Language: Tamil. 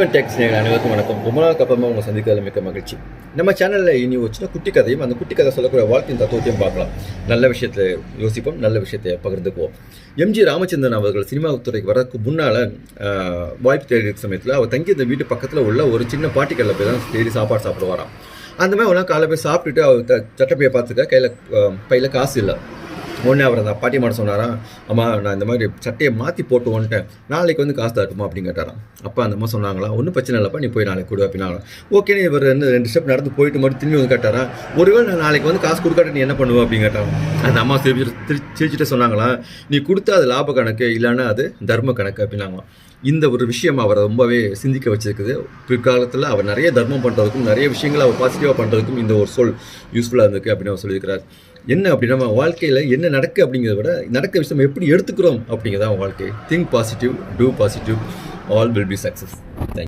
அல்டிமேட் டெக்ஸ் அனைவருக்கும் வணக்கம். ரொம்ப நாளுக்கு அப்புறமா உங்களை சந்திக்கிறதுல மிக்க மகிழ்ச்சி. நம்ம சேனலில் இனி வச்சுன்னா குட்டி கதையும் அந்த குட்டி கதை சொல்லக்கூடிய வாழ்க்கையின் தத்துவத்தையும் பார்க்கலாம். நல்ல விஷயத்தை யோசிப்போம், நல்ல விஷயத்தை பகிர்ந்துக்குவோம். எம்ஜி ராமச்சந்திரன் அவர்கள் சினிமா துறைக்கு வரதுக்கு முன்னால் வாய்ப்பு தேடி சமயத்தில் அவர் தங்கி இந்த வீட்டு பக்கத்தில் உள்ள ஒரு சின்ன பாட்டிக்கல்ல போய் தான் டெய்லி சாப்பாடு சாப்பிடுவாராம். அந்த மாதிரி ஒரு நாள் காலையில் போய் சாப்பிட்டுட்டு அவர் சட்டப்பையை பார்த்துக்க பையில் காசு இல்லை. உடனே அவர் அந்த பாட்டி மாட்ட சொன்னாராம், அம்மா நான் இந்த மாதிரி சட்டையை மாற்றி போட்டு வந்துட்டேன், நாளைக்கு வந்து காசு தரட்டுமா அப்படின்னு கேட்டாராம். அப்போ அந்த அம்மா சொன்னாங்களா, ஒன்றும் பிரச்சனை இல்லைப்பா, நீ போய் நாளைக்கு கொடு அப்படின்னாலும். ஓகே, இவர் 2 ஸ்டெப் நடந்து போயிட்டு மட்டும் திரும்பி வந்து கேட்டாரா, ஒருவேளை நான் நாளைக்கு வந்து காசு கொடுக்காட்ட நீ என்ன பண்ணுவ அப்படின்னு கேட்டாங்க. அந்த அம்மா சிரிச்சுட்டு சொன்னாங்களா, நீ கொடுத்தா அது லாப கணக்கு, இல்லைன்னா அது தர்ம கணக்கு அப்படின்னாங்களாம். இந்த ஒரு விஷயம் அவரை ரொம்பவே சிந்திக்க வச்சிருக்குது. பிற்காலத்தில் அவர் நிறைய தர்மம் பண்ணுறதுக்கும் நிறைய விஷயங்களை அவர் பாசிட்டிவாக பண்ணுறதுக்கும் இந்த ஒரு சொல் யூஸ்ஃபுல்லாக இருந்திருக்கு அப்படின்னு அவர் சொல்லியிருக்கிறார். என்ன அப்படின்னா, நம்ம வாழ்க்கையில் என்ன நடக்கு அப்படிங்கிறத விட நடக்க விஷயம் எப்படி எடுத்துக்கிறோம் அப்படிங்கிறதான் வாழ்க்கை. Think positive, do positive, all will be success. Thank you.